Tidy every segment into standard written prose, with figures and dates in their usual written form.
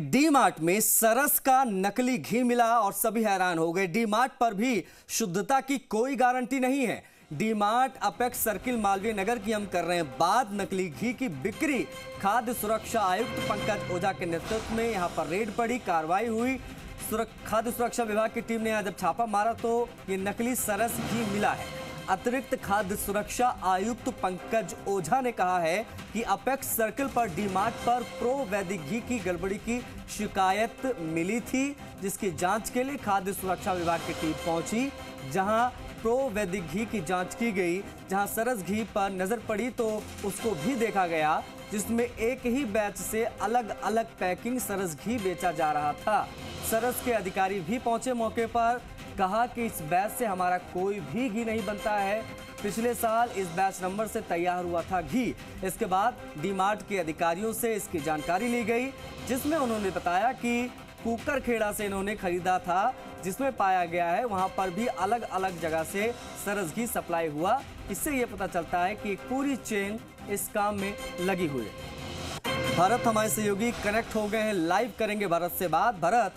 D mart में सरस का नकली घी मिला और सभी हैरान हो गए। डी मार्ट पर भी शुद्धता की कोई गारंटी नहीं है। D Mart apex circle Malviya Nagar की हम कर रहे हैं बात। नकली घी की बिक्री। खाद्य सुरक्षा आयुक्त पंकज ओझा के नेतृत्व में यहां पर रेड पड़ी, कार्रवाई हुई। खाद्य सुरक्षा विभाग की टीम ने यहां जब छापा मारा तो ये नकली सरस घी मिला है। अतिरिक्त खाद्य सुरक्षा आयुक्त पंकज ओझा ने कहा है कि अपेक्स सर्किल पर डी मार्ट पर प्रो वैदिक घी की गड़बड़ी की शिकायत मिली थी, जिसकी जांच के लिए खाद्य सुरक्षा विभाग की टीम पहुंची। जहां प्रो वैदिक घी की जांच की गई, जहां सरस घी पर नजर पड़ी तो उसको भी देखा गया, जिसमें एक ही बैच से अलग अलग पैकिंग सरस घी बेचा जा रहा था। सरस के अधिकारी भी पहुंचे मौके पर, कहा कि इस बैच से हमारा कोई भी घी नहीं बनता है। पिछले साल इस बैच नंबर से तैयार हुआ था घी। इसके बाद डी मार्ट के अधिकारियों से इसकी जानकारी ली गई, जिसमें उन्होंने बताया कि कुकरखेड़ा से इन्होंने खरीदा था, जिसमें पाया गया है वहां पर भी अलग अलग जगह से सरस घी सप्लाई हुआ। इससे ये पता चलता है कि पूरी चेन इस काम में लगी हुई है। भरत हमारे सहयोगी कनेक्ट हो गए हैं, लाइव करेंगे भरत से बात। भरत,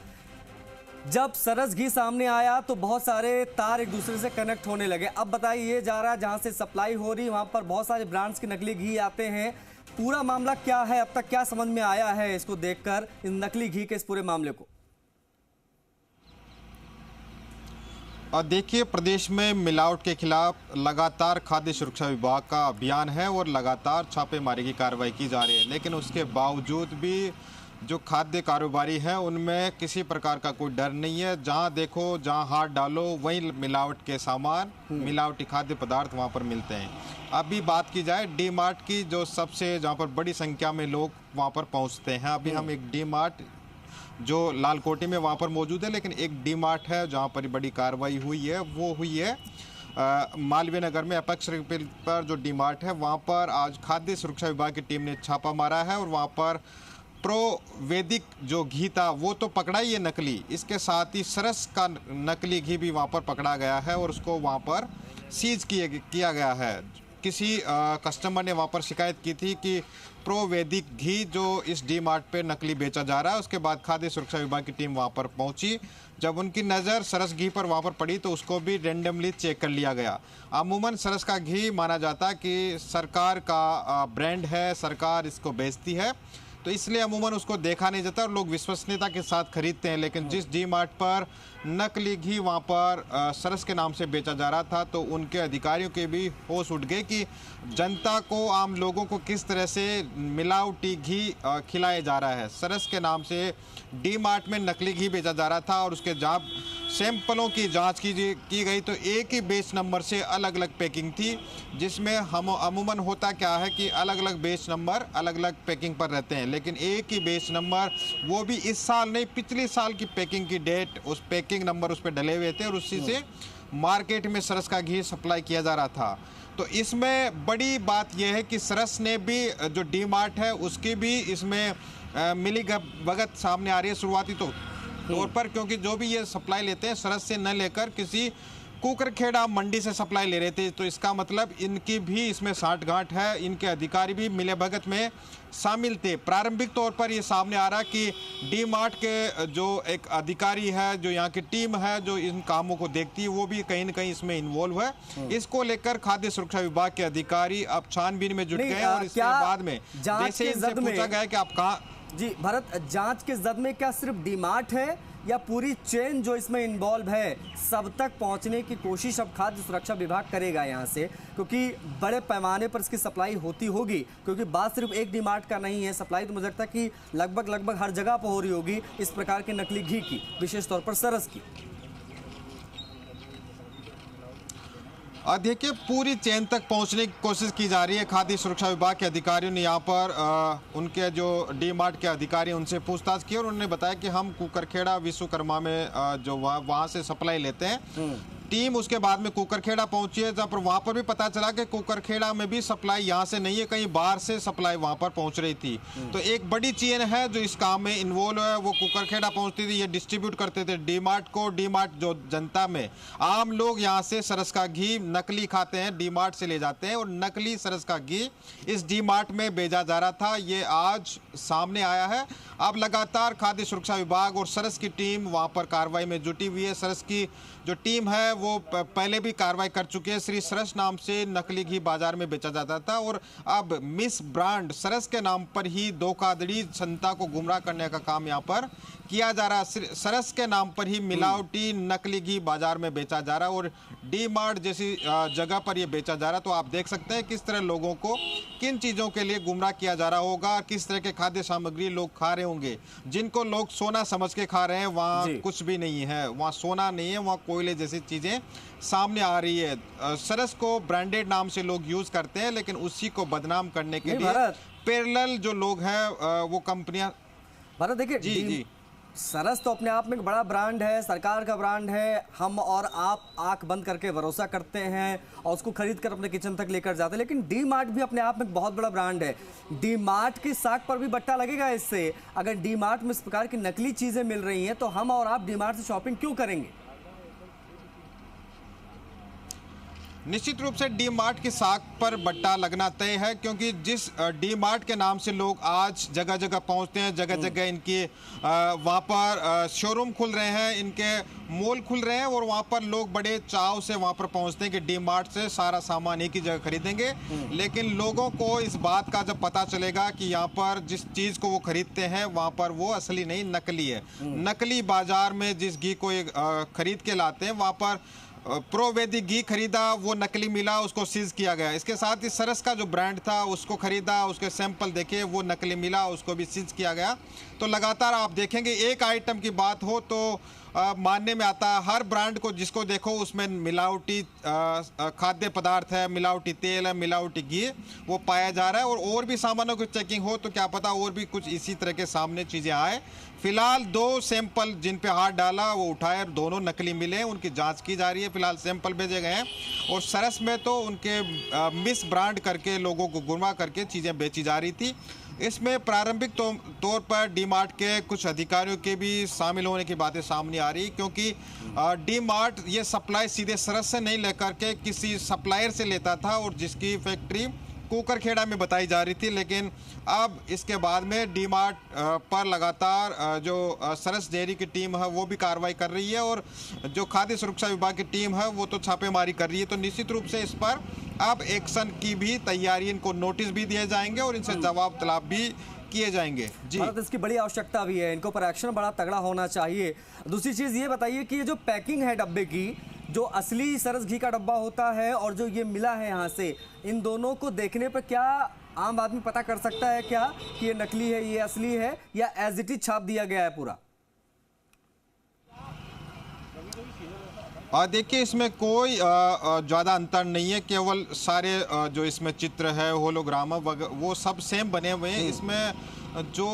जब सरस घी सामने आया तो बहुत सारे तार एक दूसरे से कनेक्ट होने लगे। अब बताइए, ये जा रहा है जहां से सप्लाई हो रही वहां पर बहुत सारे ब्रांड्स के नकली घी आते हैं। पूरा मामला क्या है, अब तक क्या समझ में आया है इसको देखकर, इस नकली घी के इस पूरे मामले को? और देखिए, प्रदेश में मिलावट के खिलाफ लगातार खाद्य सुरक्षा विभाग का अभियान है और लगातार छापेमारी की कार्रवाई की जा रही है, लेकिन उसके बावजूद भी जो खाद्य कारोबारी हैं उनमें किसी प्रकार का कोई डर नहीं है। जहां देखो, जहां हाथ डालो, वहीं मिलावट के सामान, मिलावटी खाद्य पदार्थ वहां पर मिलते हैं। अभी बात की जाए डी मार्ट की, जो सबसे जहां पर बड़ी संख्या में लोग वहां पर पहुंचते हैं। अभी हम एक डी मार्ट जो लालकोटी में वहां पर मौजूद है, लेकिन एक डी मार्ट है जहां पर बड़ी कार्रवाई हुई है, वो हुई है मालवीय नगर में अपेक्स सर्किल पर जो डी मार्ट है वहां पर आज खाद्य सुरक्षा विभाग की टीम ने छापा मारा है और वहां पर प्रो वैदिक जो घी था वो तो पकड़ा ही है नकली, इसके साथ ही सरस का नकली घी भी वहाँ पर पकड़ा गया है और उसको वहाँ पर सीज किया गया है। किसी कस्टमर ने वहाँ पर शिकायत की थी कि प्रो वैदिक घी जो इस डी मार्ट पे नकली बेचा जा रहा है। उसके बाद खाद्य सुरक्षा विभाग की टीम वहाँ पर पहुँची। जब उनकी नज़र सरस घी पर वहाँ पर पड़ी तो उसको भी रेंडमली चेक कर लिया गया। अमूमन सरस का घी माना जाता है कि सरकार का ब्रांड है, सरकार इसको बेचती है, तो इसलिए अमूमन उसको देखा नहीं जाता और लोग विश्वसनीयता के साथ खरीदते हैं। लेकिन जिस डी मार्ट पर नकली घी वहाँ पर सरस के नाम से बेचा जा रहा था, तो उनके अधिकारियों के भी होश उठ गए कि जनता को, आम लोगों को किस तरह से मिलावटी घी खिलाया जा रहा है। सरस के नाम से डी मार्ट में नकली घी बेचा जा रहा था और उसके जब सैंपलों की जांच की गई तो एक ही बेच नंबर से अलग अलग पैकिंग थी, जिसमें हम अमूमन होता क्या है कि अलग अलग बेच नंबर अलग अलग पैकिंग पर रहते हैं, लेकिन एक ही बेच नंबर, वो भी इस साल नहीं, पिछले साल की पैकिंग की डेट, उस पैकिंग नंबर उस पर डले हुए थे और उसी से मार्केट में सरस का घी सप्लाई किया जा रहा था। तो इसमें बड़ी बात यह है कि सरस ने भी, जो डी मार्ट है उसकी भी इसमें मिली भगत सामने आ रही है शुरुआती तौर पर, क्योंकि जो भी ये सप्लाई लेते हैं सरस से न लेकर किसी कुकरखेड़ा मंडी से सप्लाई ले रहे थे, तो इसका मतलब इनकी भी इसमें साठगांठ है। इनके अधिकारी भी मिले भगत में शामिल थे। प्रारंभिक तौर पर ये सामने आ रहा कि डी मार्ट के जो एक अधिकारी है, जो यहाँ की टीम है जो इन कामों को देखती है, वो भी कहीं न कहीं इसमें इन्वॉल्व है। इसको लेकर खाद्य सुरक्षा विभाग के अधिकारी अब छानबीन में जुट गए और इसके बाद में जैसे इनसे पूछा गया कि आप कहाँ। जी भरत, जांच के जद में क्या सिर्फ डी मार्ट है या पूरी चेन जो इसमें इन्वॉल्व है, सब तक पहुंचने की कोशिश अब खाद्य सुरक्षा विभाग करेगा यहाँ से? क्योंकि बड़े पैमाने पर इसकी सप्लाई होती होगी, क्योंकि बात सिर्फ एक डी मार्ट का नहीं है, सप्लाई तो मुझे लगता है कि लगभग हर जगह पर हो रही होगी इस प्रकार के नकली घी की, विशेष तौर पर सरस की। देखिए, पूरी चेन तक पहुंचने की कोशिश की जा रही है। खाद्य सुरक्षा विभाग के अधिकारियों ने यहाँ पर उनके जो डी मार्ट के अधिकारी उनसे पूछताछ की और उन्होंने बताया कि हम कुकरखेड़ा विश्वकर्मा में जो वहाँ से सप्लाई लेते हैं, टीम उसके बाद में कुकरखेड़ा पहुंची है, जहाँ पर वहाँ पर भी पता चला कि कुकरखेड़ा में भी सप्लाई यहाँ से नहीं है, कहीं बाहर से सप्लाई वहाँ पर पहुँच रही थी। तो एक बड़ी चेन है जो इस काम में इन्वॉल्व है, वो कुकरखेड़ा पहुँचती थी, ये डिस्ट्रीब्यूट करते थे डी-मार्ट को। डी-मार्ट जो जनता में आम लोग यहाँ से सरस का घी नकली खाते हैं, डी-मार्ट से ले जाते हैं और नकली सरस का घी इस डी-मार्ट में भेजा जा रहा था। ये आज सामने आया है। अब लगातार खाद्य सुरक्षा विभाग और सरस की टीम वहाँ पर कार्रवाई में जुटी हुई है। सरस की जो टीम है वो पहले भी कार्रवाई कर चुकी है। श्री सरस नाम से नकली घी बाजार में बेचा जाता था और अब मिस ब्रांड सरस के नाम पर ही धोखाधड़ी जनता को गुमराह करने का काम यहाँ पर किया जा रहा है। सरस के नाम पर ही मिलावटी नकली घी बाजार में बेचा जा रहा है और डी-मार्ट जैसी जगह पर ये बेचा जा रहा है। तो आप देख सकते हैं किस तरह लोगों को किन चीज़ों के लिए गुमराह किया जा रहा होगा, किस तरह के खाद्य सामग्री लोग खा रहे होंगे। जिनको लोग सोना समझ के खा रहे हैं वहाँ कुछ भी नहीं है, वहाँ सोना नहीं है, वहाँ कोयले जैसी चीज़ें सामने आ रही है। सरस को ब्रांडेड नाम से लोग यूज़ करते हैं, लेकिन उसी को बदनाम करने के लिए पैरेलल जो लोग हैं वो कंपनियां। भारत देखिए जी सरस तो अपने आप में एक बड़ा ब्रांड है, सरकार का ब्रांड है। हम और आप आंख बंद करके भरोसा करते हैं और उसको खरीद कर अपने किचन तक लेकर जाते हैं। लेकिन डी-मार्ट भी अपने आप में एक बहुत बड़ा ब्रांड है। डी-मार्ट की साख पर भी बट्टा लगेगा इससे। अगर डी-मार्ट में इस प्रकार की नकली चीजें मिल रही हैं तो हम और आप डी-मार्ट से शॉपिंग क्यों करेंगे? निश्चित रूप से डी-मार्ट की साख पर बट्टा लगना तय है, क्योंकि जिस डी-मार्ट के नाम से लोग आज जगह जगह पहुंचते हैं, जगह जगह इनके वहाँ पर शोरूम खुल रहे हैं, इनके मॉल खुल रहे हैं और वहाँ पर लोग बड़े चाव से वहाँ पर पहुँचते हैं कि डी-मार्ट से सारा सामान एक ही जगह खरीदेंगे। लेकिन लोगों को इस बात का जब पता चलेगा कि यहाँ पर जिस चीज़ को वो खरीदते हैं वहाँ पर वो असली नहीं नकली है। नकली बाजार में जिस घी को खरीद के लाते हैं वहाँ पर प्रो वैदिक घी खरीदा, वो नकली मिला, उसको सीज किया गया। इसके साथ ही सरस का जो ब्रांड था उसको खरीदा, उसके सैंपल देखे, वो नकली मिला, उसको भी सीज किया गया। तो लगातार आप देखेंगे एक आइटम की बात हो तो मानने में आता है हर ब्रांड को जिसको देखो उसमें मिलावटी खाद्य पदार्थ है, मिलावटी तेल है, मिलावटी घी वो पाया जा रहा है। और भी सामानों की चेकिंग हो तो क्या पता और भी कुछ इसी तरह के सामने चीज़ें आए। फिलहाल 2 सैंपल जिन पे हाथ डाला वो उठाए, दोनों नकली मिले, उनकी जांच की जा रही है। फिलहाल सैंपल भेजे गए हैं और सरस में तो उनके मिस ब्रांड करके लोगों को गुमराह करके चीज़ें बेची जा रही थी। इसमें प्रारंभिक तौर पर डी-मार्ट के कुछ अधिकारियों के भी शामिल होने की बातें सामने आ रही, क्योंकि डी-मार्ट ये सप्लाई सीधे सरस से नहीं लेकर के किसी सप्लायर से लेता था और जिसकी फैक्ट्री कुकरखेड़ा में बताई जा रही थी। लेकिन अब इसके बाद में डी-मार्ट पर लगातार जो सरस डेयरी की टीम है वो भी कार्रवाई कर रही है और जो खाद्य सुरक्षा विभाग की टीम है वो तो छापेमारी कर रही है। तो निश्चित रूप से इस पर अब एक्शन की भी तैयारी, इनको नोटिस भी दिए जाएंगे और इनसे जवाब तलब भी किए जाएंगे। जी भारत इसकी बड़ी आवश्यकता भी है, इनको पर एक्शन बड़ा तगड़ा होना चाहिए। दूसरी चीज़ ये बताइए कि ये जो पैकिंग है डब्बे की, जो असली सरस घी का डब्बा होता है और जो ये मिला है यहाँ से, इन दोनों को देखने पर क्या आम आदमी पता कर सकता है क्या कि ये नकली है, ये असली है, या एज इट इज छाप दिया गया है पूरा? देखिए इसमें कोई ज़्यादा अंतर नहीं है, केवल सारे जो इसमें चित्र है, होलोग्राम वो सब सेम बने हुए हैं। इसमें जो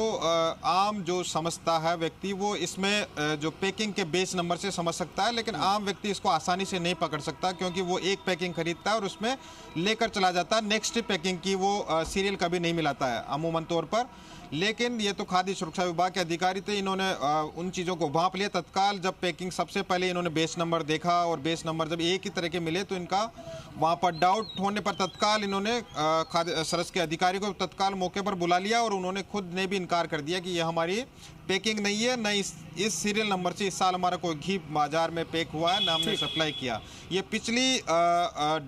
आम जो समझता है व्यक्ति वो इसमें जो पैकिंग के बेस नंबर से समझ सकता है, लेकिन आम व्यक्ति इसको आसानी से नहीं पकड़ सकता, क्योंकि वो एक पैकिंग खरीदता है और उसमें लेकर चला जाता है। नेक्स्ट पैकिंग की वो सीरियल कभी नहीं मिलाता है अमूमन तौर पर। लेकिन ये तो खाद्य सुरक्षा विभाग के अधिकारी थे, इन्होंने उन चीज़ों को भांप लिया तत्काल। जब पैकिंग सबसे पहले इन्होंने बेस नंबर देखा और बेस नंबर जब एक ही तरह के मिले तो इनका वहाँ पर डाउट होने पर तत्काल इन्होंने खाद्य सरस के अधिकारी को तत्काल मौके पर बुला लिया और उन्होंने खुद ने भी इनकार कर दिया कि ये हमारी पैकिंग नहीं है, न इस सीरियल नंबर से इस साल हमारा कोई घी बाजार में पैक हुआ है, न हमने सप्लाई किया। ये पिछली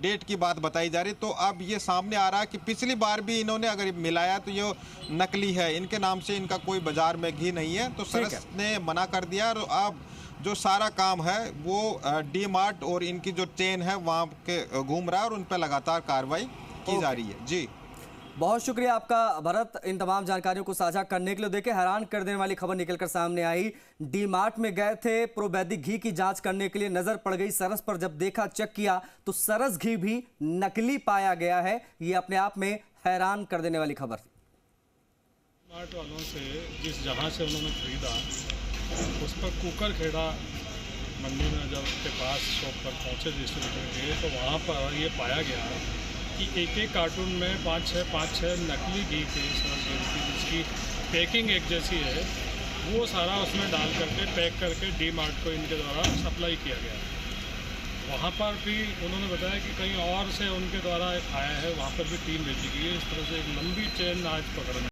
डेट की बात बताई जा रही। तो अब ये सामने आ रहा है कि पिछली बार भी इन्होंने अगर मिलाया तो ये नकली है, इनके नाम से इनका कोई बाजार में घी नहीं है। तो सरस ने मना कर दिया और अब जो सारा काम है वो डी-मार्ट और इनकी जो चेन है वहाँ के घूम रहा है और उन पर लगातार कार्रवाई की जा रही है। जी बहुत शुक्रिया आपका भरत, इन तमाम जानकारियों को साझा करने के लिए। देखिए हैरान कर देने वाली खबर निकलकर सामने आई। डी-मार्ट में गए थे प्रो वैदिक घी की जांच करने के लिए, नजर पड़ गई सरस पर। जब देखा, चेक किया तो सरस घी भी नकली पाया गया है। ये अपने आप में हैरान कर देने वाली खबर। डी-मार्ट वालों से जिस जगह से उन्होंने खरीदा उस पर कुकरखेड़ा मंडी में जब उसके पास शॉप पर पहुँचे डिस्ट्रीब्यूटर के, तो वहाँ पर ये पाया गया कि एक एक कार्टून में 5-6 नकली घी के सरस की जिसकी पैकिंग एक जैसी है, वो सारा उसमें डाल करके पैक करके डी मार्ट को इनके द्वारा सप्लाई किया गया। वहाँ पर भी उन्होंने बताया कि कहीं और से उनके द्वारा आया है, वहाँ पर भी टीम भेजी गई है। इस तरह से एक लंबी चेन आज पकड़ना